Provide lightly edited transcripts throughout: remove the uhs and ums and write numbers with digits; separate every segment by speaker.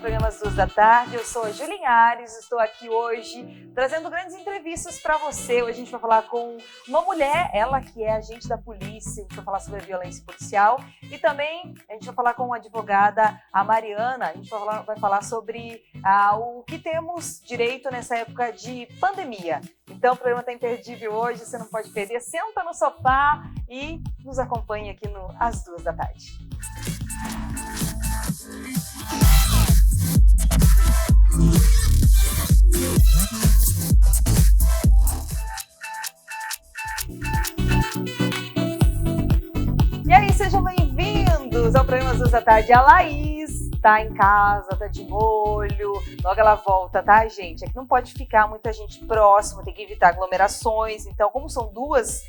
Speaker 1: programa Às 2 da tarde. Eu sou a Júlia Linhares, estou aqui hoje trazendo grandes entrevistas para você. Hoje a gente vai falar com uma mulher, ela que é agente da polícia, a gente vai falar sobre a violência policial e também a gente vai falar com a advogada, a Mariana, a gente vai falar sobre o que temos direito nessa época de pandemia. Então o programa está imperdível hoje, você não pode perder. Senta no sofá e nos acompanhe aqui no Às 2 da tarde. E aí, sejam bem-vindos ao programa Às 2 da tarde. A Laís tá em casa, tá de molho, logo ela volta, tá, gente? É que não pode ficar muita gente próxima, tem que evitar aglomerações. Então, como são duas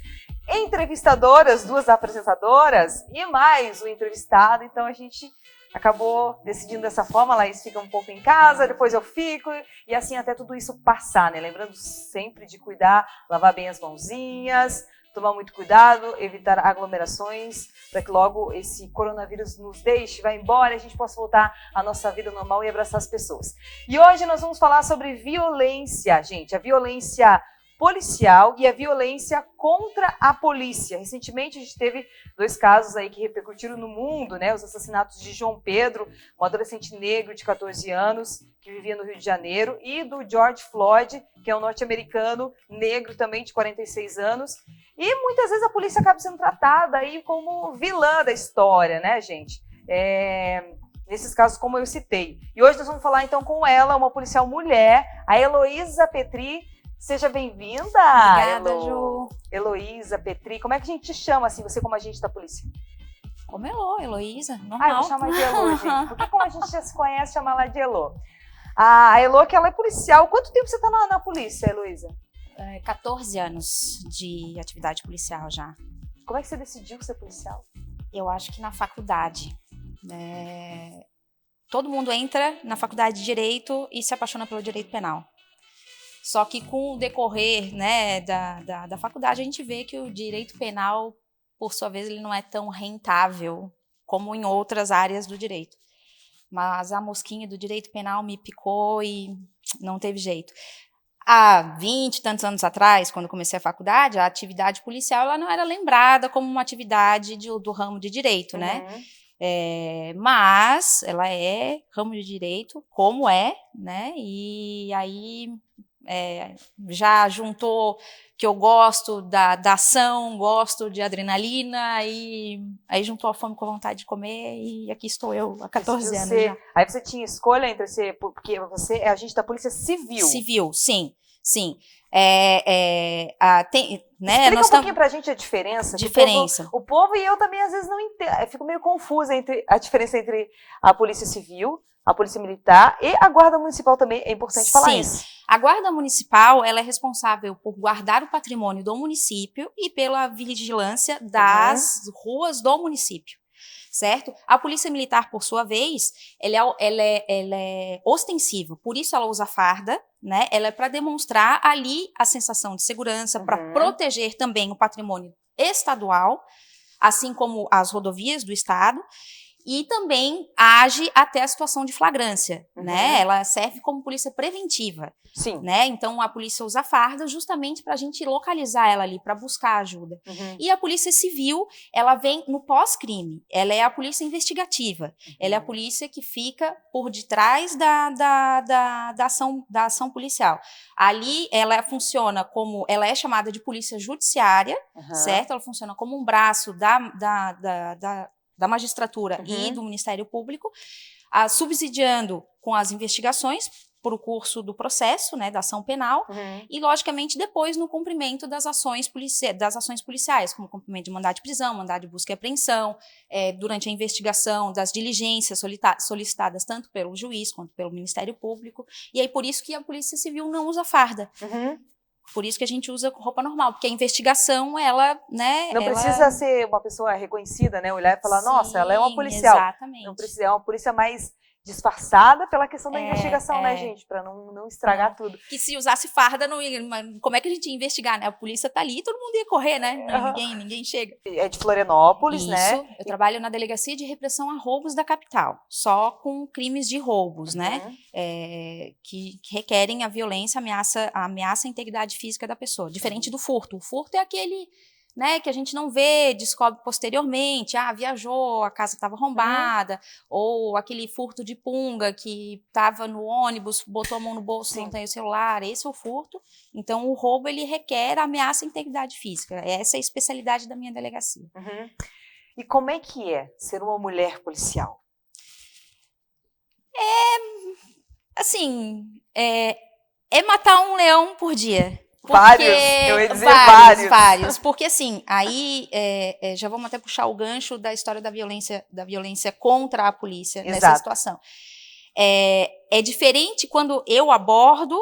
Speaker 1: entrevistadoras, duas apresentadoras e mais o entrevistado, então a gente acabou decidindo dessa forma. A Laís fica um pouco em casa, depois eu fico, e assim até tudo isso passar, né? Lembrando sempre de cuidar, lavar bem as mãozinhas, tomar muito cuidado, evitar aglomerações, para que logo esse coronavírus nos deixe, vá embora e a gente possa voltar à nossa vida normal e abraçar as pessoas. E hoje nós vamos falar sobre violência, gente, a violência policial e a violência contra a polícia. Recentemente a gente teve dois casos aí que repercutiram no mundo, né? Os assassinatos de João Pedro, um adolescente negro de 14 anos que vivia no Rio de Janeiro, e do George Floyd, que é um norte-americano negro também de 46 anos. E muitas vezes a polícia acaba sendo tratada aí como vilã da história, né, gente? Nesses casos como eu citei. E hoje nós vamos falar então com ela, uma policial mulher, a Heloísa Petri. Seja bem-vinda.
Speaker 2: Obrigada, Ju.
Speaker 1: Heloísa Petri. Como é que a gente te chama, assim, você como agente da polícia?
Speaker 2: Como Elô, Heloísa, normal.
Speaker 1: Eu vou chamar de Elô, gente. Porque como a gente já se conhece, chama ela de Elô. A Elô, que ela é policial. Quanto tempo você está na polícia, Heloísa?
Speaker 2: 14 anos de atividade policial já.
Speaker 1: Como é que você decidiu ser policial?
Speaker 2: Eu acho que na faculdade. Todo mundo entra na faculdade de Direito e se apaixona pelo direito penal. Só que com o decorrer, né, da faculdade, a gente vê que o direito penal, por sua vez, ele não é tão rentável como em outras áreas do direito. Mas a mosquinha do direito penal me picou e não teve jeito. Há 20 e tantos anos atrás, quando comecei a faculdade, a atividade policial ela não era lembrada como uma atividade do ramo de direito, né? Mas ela é ramo de direito, como é, né? E aí já juntou que eu gosto da ação, gosto de adrenalina, e aí juntou a fome com a vontade de comer, e aqui estou eu há 14 anos já.
Speaker 1: Aí você tinha escolha entre ser, porque você é agente da Polícia Civil.
Speaker 2: Civil, sim.
Speaker 1: Explica um pouquinho pra gente a diferença. O povo e eu também às vezes não entendo. Eu fico meio confusa entre a diferença entre a Polícia Civil, a Polícia Militar e a Guarda Municipal também. É importante falar isso.
Speaker 2: A Guarda Municipal ela é responsável por guardar o patrimônio do município e pela vigilância das ruas do município, certo? A Polícia Militar, por sua vez, ela é ostensiva, por isso ela usa farda, né? Ela é para demonstrar ali a sensação de segurança, para proteger também o patrimônio estadual, assim como as rodovias do estado. E também age até a situação de flagrância, né? Ela serve como polícia preventiva, né? Então a polícia usa farda justamente para a gente localizar ela ali, para buscar ajuda. E a polícia civil, ela vem no pós-crime, ela é a polícia investigativa, ela é a polícia que fica por detrás da ação policial. Ali ela funciona como, ela é chamada de polícia judiciária, certo? Ela funciona como um braço da magistratura e do Ministério Público, subsidiando com as investigações por o curso do processo, né, da ação penal, e, logicamente, depois no cumprimento das ações policiais, como cumprimento de mandado de prisão, mandado de busca e apreensão, durante a investigação das diligências solicitadas tanto pelo juiz quanto pelo Ministério Público, e aí por isso que a Polícia Civil não usa farda. Por isso que a gente usa roupa normal, porque a investigação, ela, né...
Speaker 1: Não precisa ser uma pessoa reconhecida, né? Olhar e falar, nossa, ela é uma policial.
Speaker 2: Exatamente.
Speaker 1: Não precisa, é uma polícia mais disfarçada pela questão da investigação, né, gente? Para não estragar tudo.
Speaker 2: Que se usasse farda, não ia, como é que a gente ia investigar, né? A polícia tá ali, todo mundo ia correr, né? Ninguém chega.
Speaker 1: É de Florianópolis,
Speaker 2: Isso,
Speaker 1: né?
Speaker 2: Eu trabalho na Delegacia de Repressão a Roubos da capital, só com crimes de roubos, né? Que requerem a violência, a ameaça à integridade física da pessoa. Diferente do furto. O furto é aquele, né, que a gente não vê, descobre posteriormente, viajou, a casa estava arrombada, ou aquele furto de punga que estava no ônibus, botou a mão no bolso, não tem o celular, esse é o furto. Então, o roubo, ele requer ameaça à integridade física. Essa é a especialidade da minha delegacia.
Speaker 1: E como é que é ser uma mulher policial?
Speaker 2: Assim, é matar um leão por dia.
Speaker 1: Vários, eu ia dizer vários.
Speaker 2: Porque assim, aí já vamos até puxar o gancho da história da violência contra a polícia nessa situação. É diferente quando eu abordo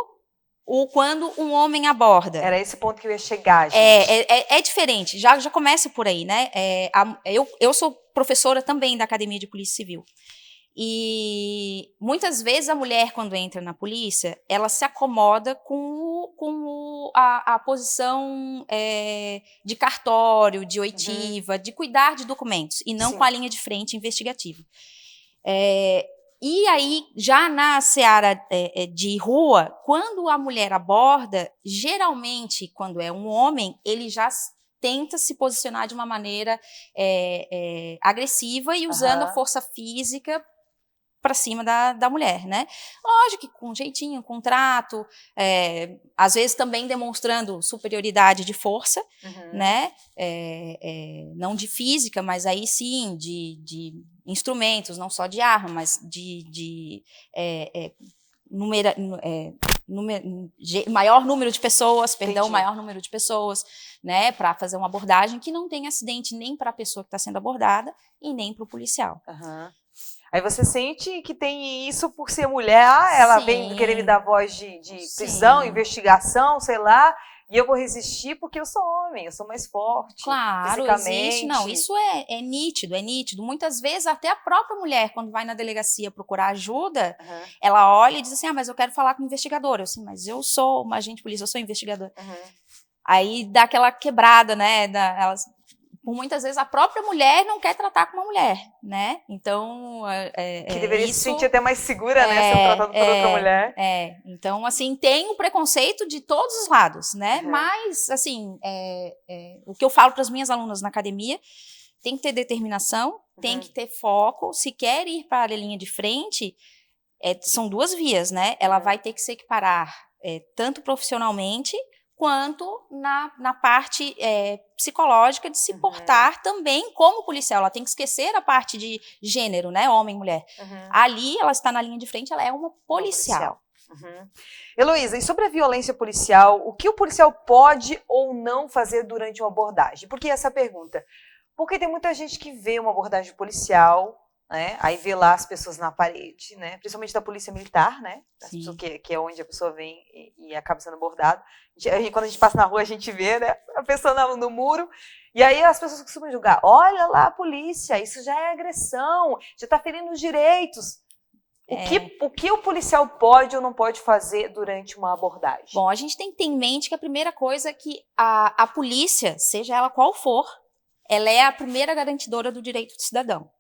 Speaker 2: ou quando um homem aborda.
Speaker 1: Era esse ponto que eu ia chegar, gente.
Speaker 2: É diferente, já começa por aí, né? Eu sou professora também da Academia de Polícia Civil. E muitas vezes a mulher, quando entra na polícia, ela se acomoda com a posição de cartório, de oitiva, de cuidar de documentos, e não com a linha de frente investigativa. E aí, já na seara de rua, quando a mulher aborda, geralmente, quando é um homem, ele já tenta se posicionar de uma maneira agressiva e usando a força física para cima da mulher, né? Lógico que com jeitinho, com trato, às vezes também demonstrando superioridade de força, né? Não de física, mas aí sim de instrumentos, não só de arma, mas de maior número de pessoas, maior número de pessoas, né? Para fazer uma abordagem que não tem acidente nem para a pessoa que está sendo abordada e nem para o policial.
Speaker 1: Aí você sente que tem isso por ser mulher, ela vem querer me dar voz de prisão, investigação, sei lá, e eu vou resistir porque eu sou homem, eu sou mais forte, fisicamente.
Speaker 2: Existe, não, isso é nítido. Muitas vezes até a própria mulher, quando vai na delegacia procurar ajuda, ela olha e diz assim, mas eu quero falar com o investigador. Eu assim, mas eu sou uma agente de polícia, eu sou investigador. Aí dá aquela quebrada, né, por muitas vezes a própria mulher não quer tratar com uma mulher, né? Então,
Speaker 1: que deveria se sentir até mais segura, né? Sendo tratada por outra mulher.
Speaker 2: Então, assim, tem um preconceito de todos os lados, né? Mas, assim, o que eu falo para as minhas alunas na academia, tem que ter determinação, tem que ter foco. Se quer ir para a linha de frente, são duas vias, né? Ela vai ter que se equiparar tanto profissionalmente quanto na parte psicológica de se portar também como policial. Ela tem que esquecer a parte de gênero, né, homem e mulher. Ali, ela está na linha de frente, ela é uma policial.
Speaker 1: Heloísa, e sobre a violência policial, o que o policial pode ou não fazer durante uma abordagem? Por que essa pergunta? Porque tem muita gente que vê uma abordagem policial, né, aí vê lá as pessoas na parede, né, principalmente da polícia militar, né, que é onde a pessoa vem e acaba sendo abordada. Quando a gente passa na rua, a gente vê, né, a pessoa no muro, e aí as pessoas costumam julgar, olha lá a polícia, isso já é agressão, já está ferindo os direitos. O que o policial pode ou não pode fazer durante uma abordagem?
Speaker 2: Bom, a gente tem que ter em mente que a primeira coisa é que a polícia, seja ela qual for, ela é a primeira garantidora do direito do cidadão.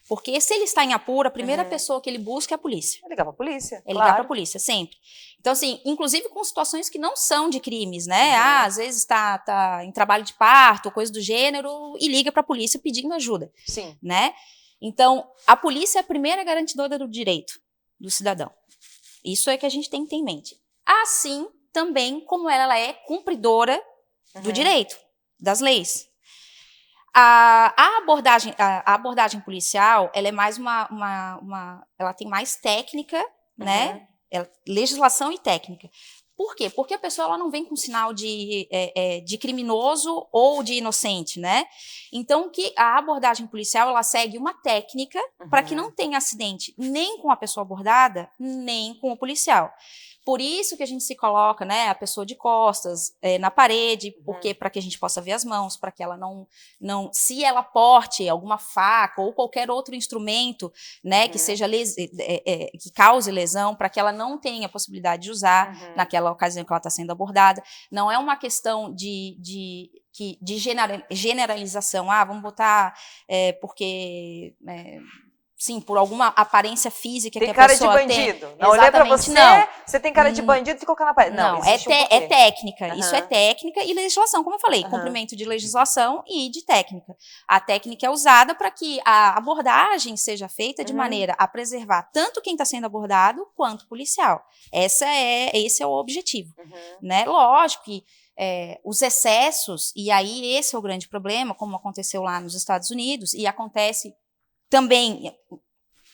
Speaker 2: Porque se ele está em apuro, a primeira pessoa que ele busca é a polícia.
Speaker 1: É ligar para a polícia,
Speaker 2: ligar para a polícia, sempre. Então, assim, inclusive com situações que não são de crimes, né? Às vezes está em trabalho de parto, coisa do gênero, e liga para a polícia pedindo ajuda. Né? Então, a polícia é a primeira garantidora do direito do cidadão. Isso é que a gente tem que ter em mente. Assim, também, como ela é cumpridora do direito, das leis. A abordagem policial, ela é mais ela tem mais técnica, né? Legislação e técnica. Por quê? Porque a pessoa ela não vem com sinal de criminoso ou de inocente, né? Então, a abordagem policial, ela segue uma técnica para que não tenha acidente nem com a pessoa abordada, nem com o policial. Por isso que a gente se coloca, né, a pessoa de costas na parede, porque para que a gente possa ver as mãos, para que ela não, se ela porte alguma faca ou qualquer outro instrumento, né, que seja que cause lesão, para que ela não tenha a possibilidade de usar naquela ocasião que ela está sendo abordada. Não é uma questão de generalização. Vamos botar porque sim, por alguma aparência física
Speaker 1: tem
Speaker 2: que a pessoa tem.
Speaker 1: Tem cara de bandido. Não olhei pra você, não. Você tem cara de bandido e colocar na parede. Não,
Speaker 2: é técnica. Isso é técnica e legislação, como eu falei. Cumprimento de legislação e de técnica. A técnica é usada para que a abordagem seja feita de maneira a preservar tanto quem está sendo abordado quanto o policial. Esse é o objetivo. Né? Lógico que os excessos, e aí esse é o grande problema, como aconteceu lá nos Estados Unidos, e acontece também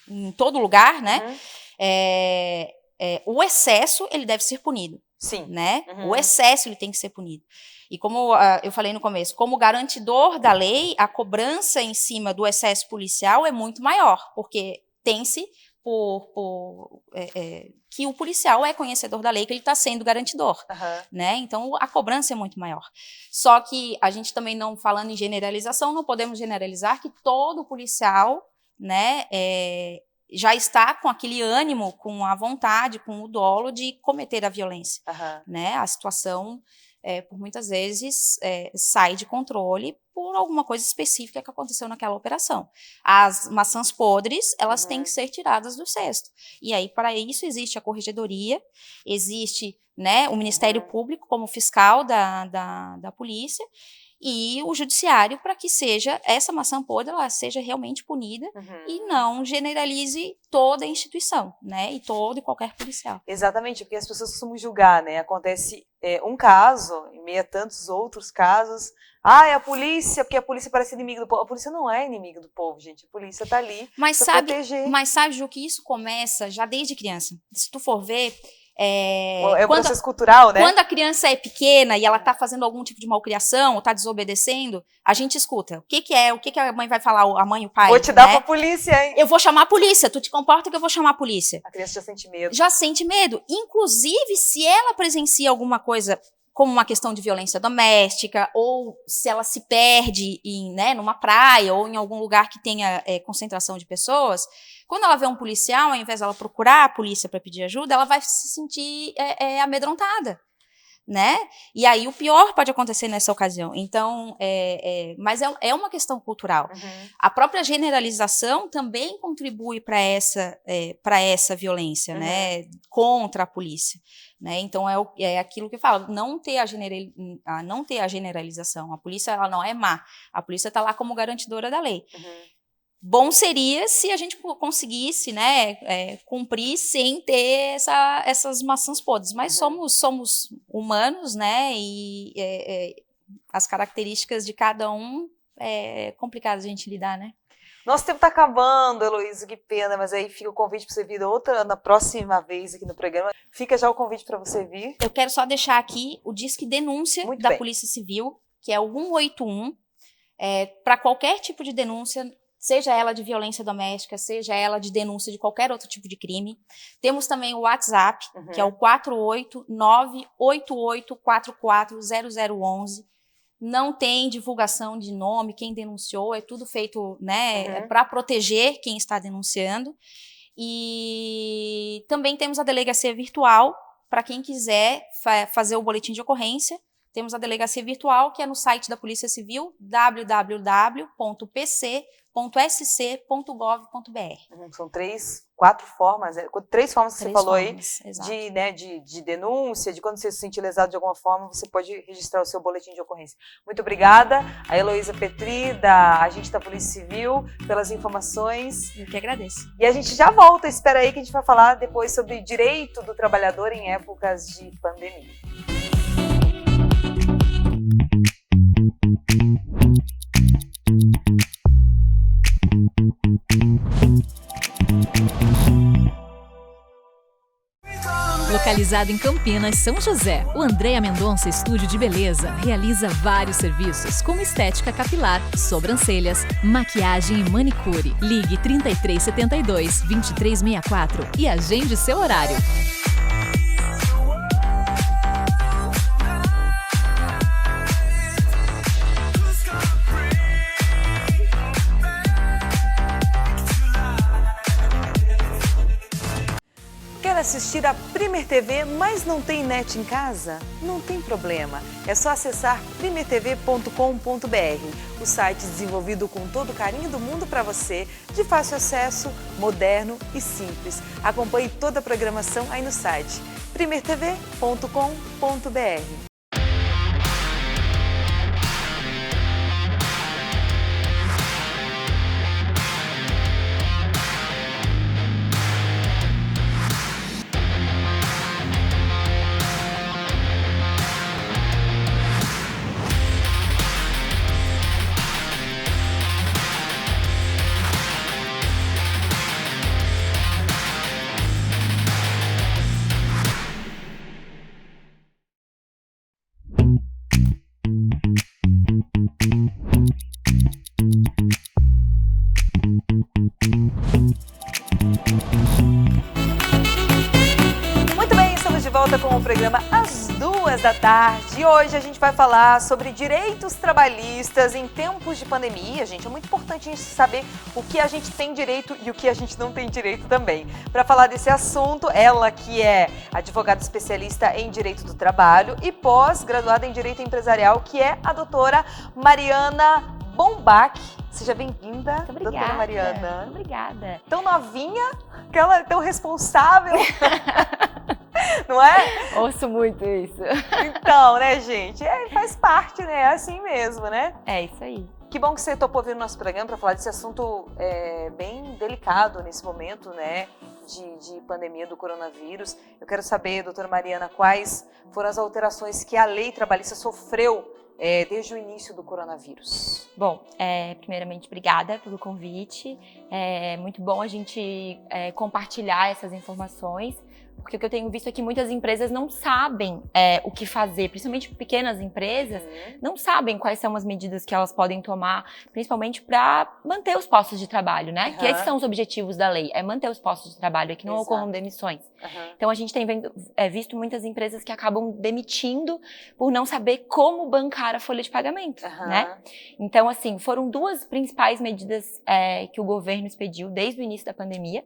Speaker 2: em todo lugar, né? O excesso, ele deve ser punido.
Speaker 1: Sim.
Speaker 2: Né? O excesso, ele tem que ser punido. E como eu falei no começo, como garantidor da lei, a cobrança em cima do excesso policial é muito maior, porque tem-se que o policial é conhecedor da lei, que ele está sendo garantidor, né? Então a cobrança é muito maior. Só que a gente também, não falando em generalização, não podemos generalizar que todo policial, né, já está com aquele ânimo, com a vontade, com o dolo de cometer a violência, né? A situação por muitas vezes sai de controle por alguma coisa específica que aconteceu naquela operação. As maçãs podres, elas têm que ser tiradas do cesto. E aí, para isso, existe a corregedoria, existe, né, o Ministério Público como fiscal da polícia, e o judiciário, para que essa maçã podre, ela seja realmente punida e não generalize toda a instituição, né, e todo e qualquer policial.
Speaker 1: Exatamente, porque as pessoas costumam julgar, né, acontece um caso, em meio a tantos outros casos, é a polícia, porque a polícia parece inimigo do povo. A polícia não é inimigo do povo, gente, a polícia tá ali para proteger.
Speaker 2: Mas sabe, Ju, que isso começa já desde criança. Se tu for ver,
Speaker 1: o processo cultural, né?
Speaker 2: Quando a criança é pequena e ela está fazendo algum tipo de malcriação ou está desobedecendo, a gente escuta. O que a mãe vai falar, a mãe e o pai?
Speaker 1: Vou te dar pra polícia, hein?
Speaker 2: Eu vou chamar a polícia, tu te comporta que eu vou chamar a polícia.
Speaker 1: A criança já sente medo.
Speaker 2: Já sente medo. Inclusive, se ela presencia alguma coisa como uma questão de violência doméstica, ou se ela se perde numa praia ou em algum lugar que tenha concentração de pessoas, quando ela vê um policial, ao invés dela procurar a polícia para pedir ajuda, ela vai se sentir amedrontada, né? E aí o pior pode acontecer nessa ocasião. Então, mas é uma questão cultural. A própria generalização também contribui para essa violência, né, contra a polícia. Né? Então, é aquilo que eu falo, não ter a generalização. A polícia, ela não é má. A polícia está lá como garantidora da lei. Bom seria se a gente conseguisse, né, cumprir sem ter essas maçãs podres. Mas somos humanos, né, e as características de cada um é complicado a gente lidar, né?
Speaker 1: Nosso tempo está acabando, Heloísa, que pena, mas aí fica o convite para você vir na próxima vez aqui no programa. Fica já o convite para você vir.
Speaker 2: Eu quero só deixar aqui o disque denúncia da Polícia Civil, que é o 181, para qualquer tipo de denúncia, seja ela de violência doméstica, seja ela de denúncia de qualquer outro tipo de crime. Temos também o WhatsApp, que é o 48988440011. Não tem divulgação de nome, quem denunciou, é tudo feito, né, para proteger quem está denunciando. E também temos a delegacia virtual, para quem quiser fazer o boletim de ocorrência. Temos a delegacia virtual, que é no site da Polícia Civil, www.pc.sc.gov.br.
Speaker 1: São 4 formas, 3 formas que você falou aí, de denúncia, de quando você se sentir lesado de alguma forma, você pode registrar o seu boletim de ocorrência. Muito obrigada, a Heloísa Petri, da agente da Polícia Civil, pelas informações.
Speaker 2: Eu que agradeço.
Speaker 1: E a gente já volta, espera aí que a gente vai falar depois sobre direito do trabalhador em épocas de pandemia.
Speaker 3: Localizado em Campinas, São José, o Andréa Mendonça Estúdio de Beleza realiza vários serviços como estética capilar, sobrancelhas, maquiagem e manicure. Ligue 3372-2364 e agende seu horário.
Speaker 1: assistir a Premier TV, mas não tem net em casa? Não tem problema. É só acessar primertv.com.br, o site desenvolvido com todo o carinho do mundo para você, de fácil acesso, moderno e simples. Acompanhe toda a programação aí no site primertv.com.br. Volta com o programa às 14h. E hoje a gente vai falar sobre direitos trabalhistas em tempos de pandemia, gente. É muito importante a gente saber o que a gente tem direito e o que a gente não tem direito também. Para falar desse assunto, ela que é advogada especialista em direito do trabalho e pós-graduada em direito empresarial, que é a doutora Mariana Bombach. Seja bem-vinda, doutora Mariana.
Speaker 4: Muito obrigada.
Speaker 1: Tão novinha, tão responsável. Não é?
Speaker 4: Ouço muito isso.
Speaker 1: Então, né, gente? Faz parte, né? É assim mesmo, né?
Speaker 4: É isso aí.
Speaker 1: Que bom que você topou vir no nosso programa para falar desse assunto bem delicado nesse momento, né? De pandemia do coronavírus. Eu quero saber, doutora Mariana, quais foram as alterações que a lei trabalhista sofreu desde o início do coronavírus.
Speaker 4: Bom, primeiramente, obrigada pelo convite. É muito bom a gente compartilhar essas informações, porque o que eu tenho visto é que muitas empresas não sabem o que fazer, principalmente pequenas empresas, não sabem quais são as medidas que elas podem tomar, principalmente para manter os postos de trabalho, né? Que esses são os objetivos da lei, é manter os postos de trabalho, é que não ocorram demissões. Então a gente tem visto muitas empresas que acabam demitindo por não saber como bancar a folha de pagamento, né? Então, assim, foram duas principais medidas que o governo expediu desde o início da pandemia.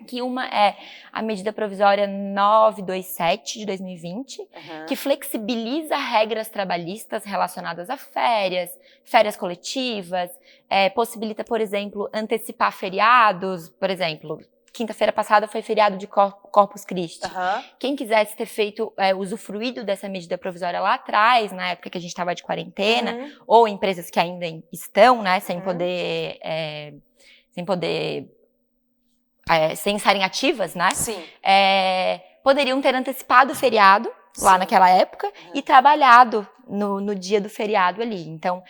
Speaker 4: Que uma é a medida provisória 927 de 2020, que flexibiliza regras trabalhistas relacionadas a férias coletivas, possibilita, por exemplo, antecipar feriados, por exemplo, quinta-feira passada foi feriado de Corpus Christi. Quem quisesse ter feito, usufruído dessa medida provisória lá atrás, na época que a gente estava de quarentena, ou empresas que ainda estão, né, sem estarem ativas, né?
Speaker 1: Sim.
Speaker 4: Poderiam ter antecipado o feriado lá naquela época e trabalhado no dia do feriado ali. Então,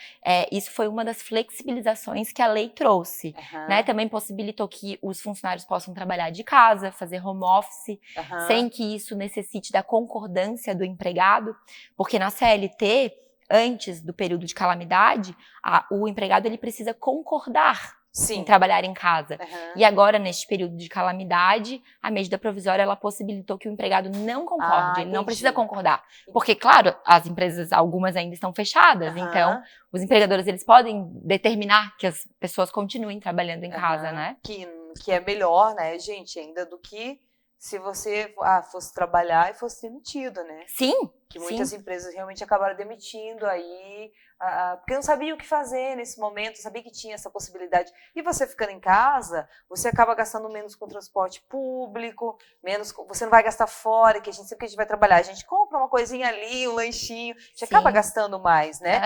Speaker 4: isso foi uma das flexibilizações que a lei trouxe, né? Também possibilitou que os funcionários possam trabalhar de casa, fazer home office, sem que isso necessite da concordância do empregado, porque na CLT, antes do período de calamidade, o empregado ele precisa concordar em trabalhar em casa. E agora, neste período de calamidade, a medida provisória ela possibilitou que o empregado não concorde, ele não precisa concordar. Porque, claro, as empresas, algumas ainda estão fechadas, então os empregadores eles podem determinar que as pessoas continuem trabalhando em casa, né?
Speaker 1: Que é melhor, né, gente, ainda do que se você fosse trabalhar e fosse demitido, né?
Speaker 4: Sim.
Speaker 1: Que muitas empresas realmente acabaram demitindo aí, porque não sabia o que fazer nesse momento, sabia que tinha essa possibilidade. E você ficando em casa, você acaba gastando menos com transporte público, você não vai gastar fora, que sempre que a gente vai trabalhar, a gente compra uma coisinha ali, um lanchinho, a gente acaba gastando mais, né?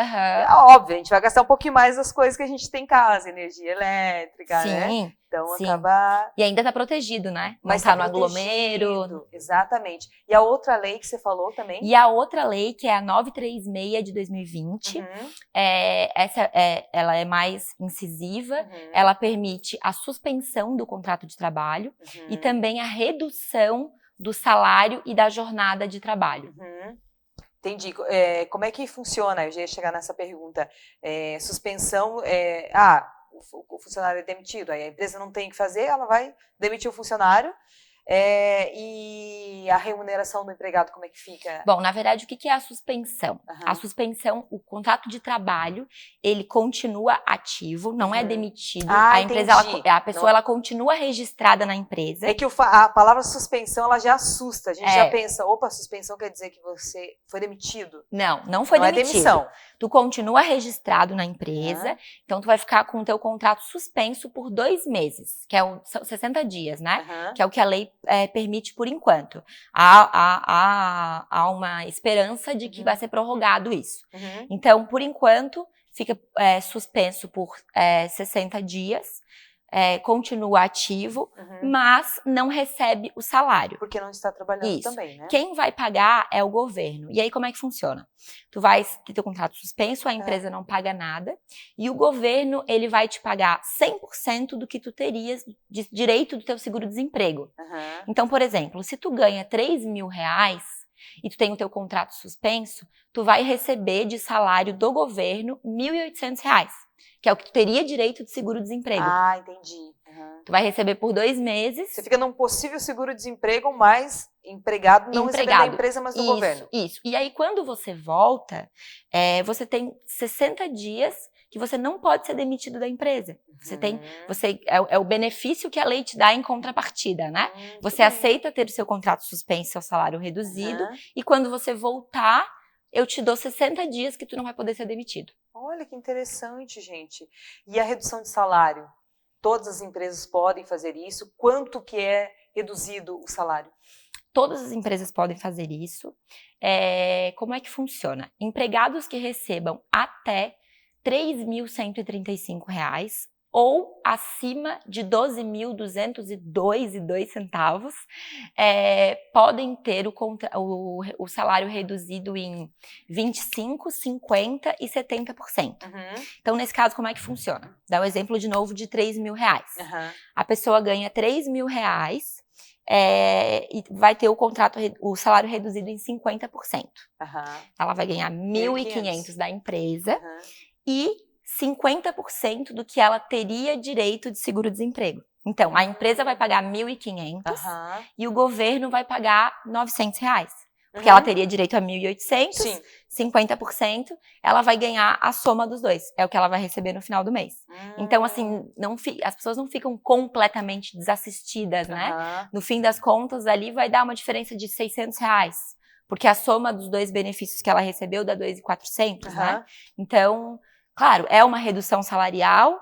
Speaker 1: Óbvio, a gente vai gastar um pouquinho mais das coisas que a gente tem em casa, energia elétrica, né? Então acaba...
Speaker 4: E ainda tá protegido, né? Mas tá no aglomero.
Speaker 1: Exatamente. E a outra lei que você falou também?
Speaker 4: E a outra lei, que é a 936 de 2020, ela é mais incisiva, ela permite a suspensão do contrato de trabalho e também a redução do salário e da jornada de trabalho.
Speaker 1: Entendi. Como é que funciona? Eu já ia chegar nessa pergunta. Suspensão, o funcionário é demitido, aí a empresa não tem o que fazer, ela vai demitir o funcionário. E a remuneração do empregado, como é que fica?
Speaker 4: Bom, na verdade, o que é a suspensão?
Speaker 1: Uhum.
Speaker 4: A suspensão, o contrato de trabalho, ele continua ativo, não é demitido. A empresa, a pessoa, ela continua registrada na empresa.
Speaker 1: É que a palavra suspensão, ela já assusta. A gente já pensa, opa, suspensão quer dizer que você foi demitido.
Speaker 4: Não foi demitido.
Speaker 1: Não é demissão.
Speaker 4: Tu continua registrado na empresa, então tu vai ficar com o teu contrato suspenso por 2 meses, que são 60 dias, né? Que é o que a lei permite por enquanto. Há uma esperança de que vai ser prorrogado isso. Então, por enquanto, fica suspenso por 60 dias, continua ativo, mas não recebe o salário.
Speaker 1: Porque não está trabalhando também, né?
Speaker 4: Quem vai pagar é o governo. E aí, como é que funciona? Tu vai ter teu contrato suspenso, a empresa não paga nada, e o governo, ele vai te pagar 100% do que tu terias de direito do teu seguro-desemprego. Então, por exemplo, se tu ganha R$3.000 e tu tem o teu contrato suspenso, tu vai receber de salário do governo R$1.800. Que é o que tu teria direito de seguro-desemprego.
Speaker 1: Ah, entendi.
Speaker 4: Tu vai receber por 2 meses.
Speaker 1: Você fica num possível seguro-desemprego, mas empregado não recebendo da empresa, mas do governo.
Speaker 4: Isso. E aí, quando você volta, você tem 60 dias que você não pode ser demitido da empresa. É o benefício que a lei te dá em contrapartida, né? Você aceita ter o seu contrato suspenso, seu salário reduzido, e quando você voltar, eu te dou 60 dias que tu não vai poder ser demitido.
Speaker 1: Olha que interessante, gente. E a redução de salário? Todas as empresas podem fazer isso? Quanto que é reduzido o salário?
Speaker 4: Todas as empresas podem fazer isso. Como é que funciona? Empregados que recebam até R$3.135 ou acima de R$12.202,02 podem ter o salário reduzido em 25%, 50% e 70%. Então, nesse caso, como é que funciona? Dá o exemplo de novo de R$3.000. A pessoa ganha R$3.000 e vai ter o salário reduzido em 50%. Ela vai ganhar R$1.500 da empresa e 50% do que ela teria direito de seguro-desemprego. Então, a empresa vai pagar R$1.500 e o governo vai pagar R$900. Porque ela teria direito a 1.800, 50%, ela vai ganhar a soma dos dois. É o que ela vai receber no final do mês. Então, assim, as pessoas não ficam completamente desassistidas, né? No fim das contas, ali vai dar uma diferença de R$600. Porque a soma dos dois benefícios que ela recebeu dá 2.400, né? Então, claro, é uma redução salarial,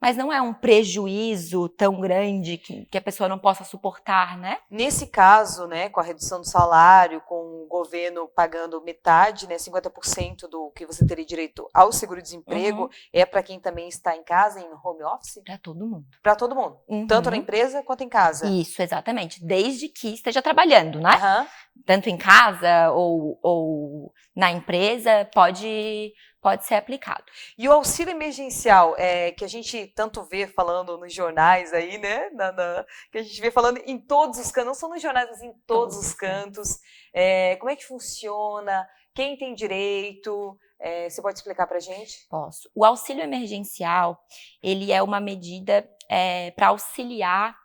Speaker 4: mas não é um prejuízo tão grande que a pessoa não possa suportar, né?
Speaker 1: Nesse caso, né, com a redução do salário, com o governo pagando metade, né, 50% do que você teria direito ao seguro-desemprego, é para quem também está em casa, em home office?
Speaker 4: Para todo mundo.
Speaker 1: Para todo mundo, tanto na empresa quanto em casa?
Speaker 4: Isso, exatamente, desde que esteja trabalhando, né? Tanto em casa ou na empresa, pode ser aplicado.
Speaker 1: E o auxílio emergencial, que a gente tanto vê falando nos jornais aí, né? Que a gente vê falando em todos os cantos, não só nos jornais, mas em todos os cantos. Como é que funciona? Quem tem direito? Você pode explicar pra gente?
Speaker 4: Posso. O auxílio emergencial, ele é uma medida para auxiliar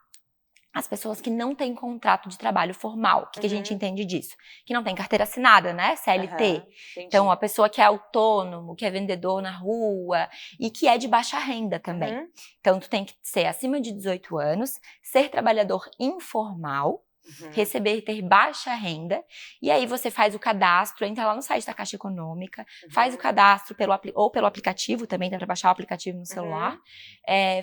Speaker 4: as pessoas que não têm contrato de trabalho formal. O que a gente entende disso? Que não tem carteira assinada, né? CLT. Então, a pessoa que é autônomo, que é vendedor na rua e que é de baixa renda também. Então, tu tem que ser acima de 18 anos, ser trabalhador informal, ter baixa renda, e aí você faz o cadastro, entra lá no site da Caixa Econômica, faz o cadastro pelo aplicativo, também dá para baixar o aplicativo no celular,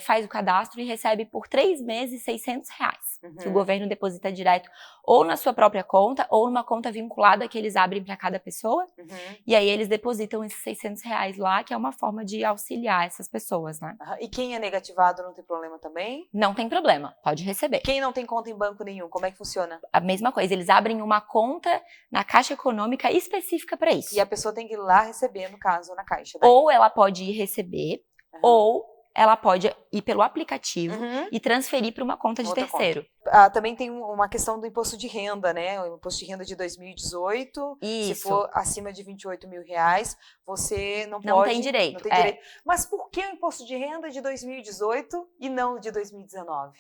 Speaker 4: faz o cadastro e recebe por 3 meses R$600, que o governo deposita direto ou na sua própria conta, ou numa conta vinculada que eles abrem para cada pessoa, e aí eles depositam esses R$600 lá, que é uma forma de auxiliar essas pessoas, né?
Speaker 1: E quem é negativado não tem problema também?
Speaker 4: Não tem problema, pode receber.
Speaker 1: Quem não tem conta em banco nenhum, como é que funciona?
Speaker 4: A mesma coisa, eles abrem uma conta na Caixa Econômica específica para isso.
Speaker 1: E a pessoa tem que ir lá receber, no caso, na Caixa. Daí.
Speaker 4: Ou ela pode ir receber, ou ela pode ir pelo aplicativo e transferir para uma conta de terceiro.
Speaker 1: Também tem uma questão do imposto de renda, né? O imposto de renda de 2018, se for acima de R$28.000, você não tem direito. Não tem direito. Mas por que o imposto de renda de 2018 e não de 2019?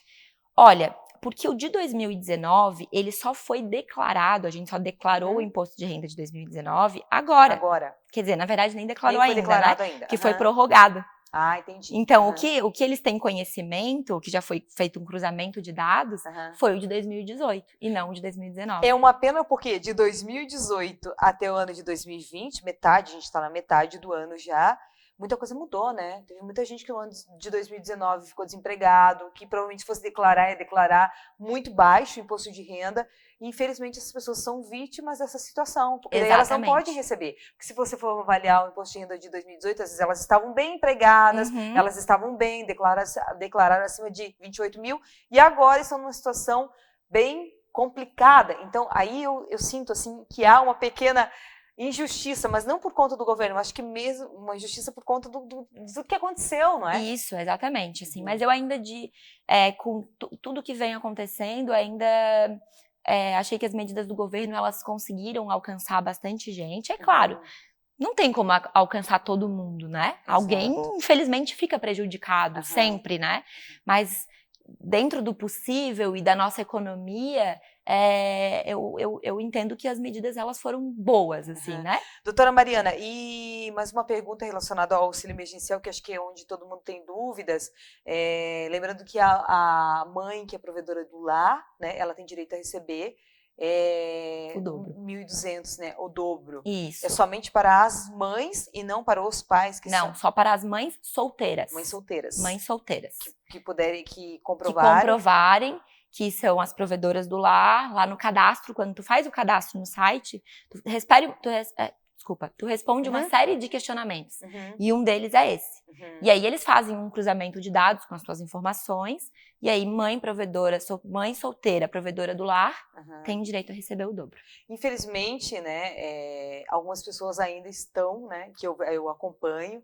Speaker 4: Olha, porque o de 2019, ele só foi declarado, a gente só declarou o imposto de renda de 2019 agora. Quer dizer, na verdade, nem declarou
Speaker 1: Nem foi
Speaker 4: ainda,
Speaker 1: declarado
Speaker 4: né?
Speaker 1: ainda.
Speaker 4: Que foi prorrogado.
Speaker 1: Ah, entendi.
Speaker 4: Então, o que eles têm conhecimento, que já foi feito um cruzamento de dados, foi o de 2018 e não o de 2019.
Speaker 1: É uma pena porque de 2018 até o ano de 2020, a gente está na metade do ano já, muita coisa mudou, né? Teve muita gente que no ano de 2019 ficou desempregado, que provavelmente fosse declarar, ia declarar muito baixo o imposto de renda. E, infelizmente, essas pessoas são vítimas dessa situação, porque daí elas não podem receber. Porque se você for avaliar o imposto de renda de 2018, às vezes elas estavam bem empregadas, elas estavam bem, declararam acima de 28 mil, e agora estão numa situação bem complicada. Então, aí eu sinto assim que há uma pequena injustiça, mas não por conta do governo, acho que mesmo uma injustiça por conta do que aconteceu, não é?
Speaker 4: Isso, exatamente. Assim, mas eu ainda, com tudo que vem acontecendo, ainda achei que as medidas do governo, elas conseguiram alcançar bastante gente. É claro, não tem como alcançar todo mundo, né? Exato. Alguém, infelizmente, fica prejudicado sempre, né? Mas dentro do possível e da nossa economia, eu entendo que as medidas, elas foram boas, assim, né?
Speaker 1: Doutora Mariana, e mais uma pergunta relacionada ao auxílio emergencial, que acho que é onde todo mundo tem dúvidas. Lembrando que a mãe, que é provedora do lar, né, ela tem direito a receber
Speaker 4: o dobro.
Speaker 1: 1.200, né? O dobro.
Speaker 4: Isso.
Speaker 1: É somente para as mães e não para os pais que
Speaker 4: Não, só para as mães solteiras.
Speaker 1: Mães solteiras.
Speaker 4: Mães solteiras.
Speaker 1: Que puderem, que comprovarem.
Speaker 4: Que são as provedoras do lar, lá no cadastro, quando tu faz o cadastro no site, tu responde uma série de questionamentos. E um deles é esse. E aí eles fazem um cruzamento de dados com as tuas informações, e aí mãe solteira, provedora do lar, tem direito a receber o dobro.
Speaker 1: Infelizmente, né, algumas pessoas ainda estão, né, que eu acompanho,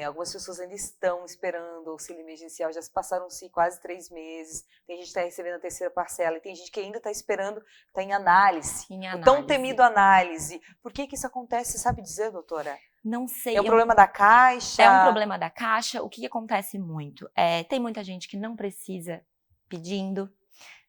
Speaker 1: algumas pessoas ainda estão esperando o auxílio emergencial, já se passaram-se quase 3 meses, tem gente que está recebendo a terceira parcela, e tem gente que ainda está esperando, está em análise. O tão temido análise. Por que isso acontece, você sabe dizer, doutora?
Speaker 4: Não sei.
Speaker 1: É um problema da Caixa?
Speaker 4: É um problema da Caixa. O que acontece muito? Tem muita gente que não precisa pedindo,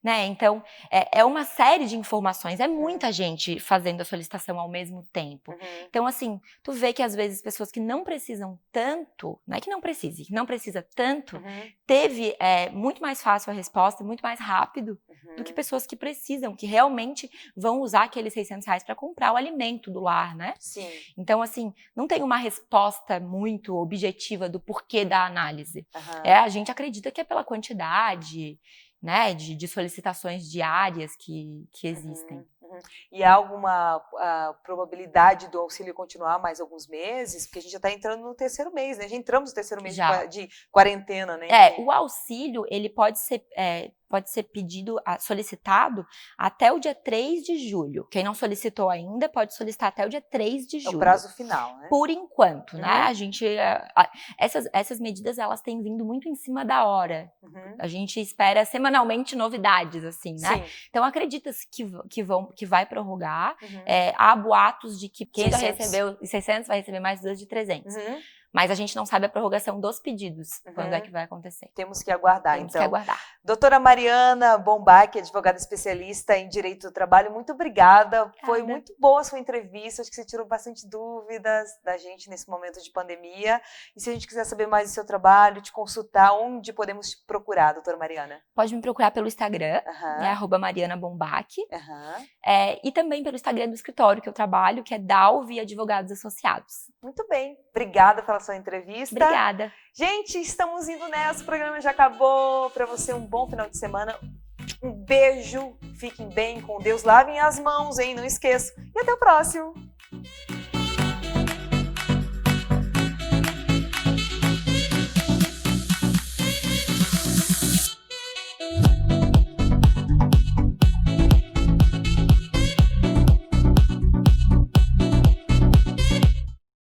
Speaker 4: né? Então, é uma série de informações, é muita gente fazendo a solicitação ao mesmo tempo. Então, assim, tu vê que às vezes pessoas que não precisam tanto, não é que não precise, que não precisa tanto, teve muito mais fácil a resposta, muito mais rápido do que pessoas que precisam, que realmente vão usar aqueles R$600 para comprar o alimento do lar, né?
Speaker 1: Sim.
Speaker 4: Então, assim, não tem uma resposta muito objetiva do porquê da análise. A gente acredita que é pela quantidade, né, de solicitações diárias que existem.
Speaker 1: E há alguma probabilidade do auxílio continuar mais alguns meses? Porque a gente já está entrando no 3º mês, né? Já entramos no 3º mês de quarentena, né?
Speaker 4: O auxílio, ele pode ser solicitado até o dia 3 de julho. Quem não solicitou ainda pode solicitar até o dia 3 de julho.
Speaker 1: É o prazo final, né?
Speaker 4: Por enquanto, né? A gente, essas medidas, elas têm vindo muito em cima da hora. A gente espera semanalmente novidades, assim, né? Sim. Então, acredita-se que vai prorrogar. Há boatos de que quem já recebeu 600 vai receber mais 2 de 300. Mas a gente não sabe a prorrogação dos pedidos, quando é que vai acontecer.
Speaker 1: Temos que aguardar,
Speaker 4: Temos que aguardar.
Speaker 1: Doutora Mariana Bombach, advogada especialista em Direito do Trabalho, muito obrigada. Foi muito boa a sua entrevista, acho que você tirou bastante dúvidas da gente nesse momento de pandemia. E se a gente quiser saber mais do seu trabalho, te consultar, onde podemos te procurar, doutora Mariana?
Speaker 4: Pode me procurar pelo Instagram, @marianabombach. E também pelo Instagram do escritório que eu trabalho, que é Dalvi Advogados Associados.
Speaker 1: Muito bem, obrigada pela sua entrevista.
Speaker 4: Obrigada.
Speaker 1: Gente, estamos indo nessa, o programa já acabou. Para você, um bom final de semana. Um beijo, fiquem bem com Deus, lavem as mãos, hein? Não esqueçam. E até o próximo.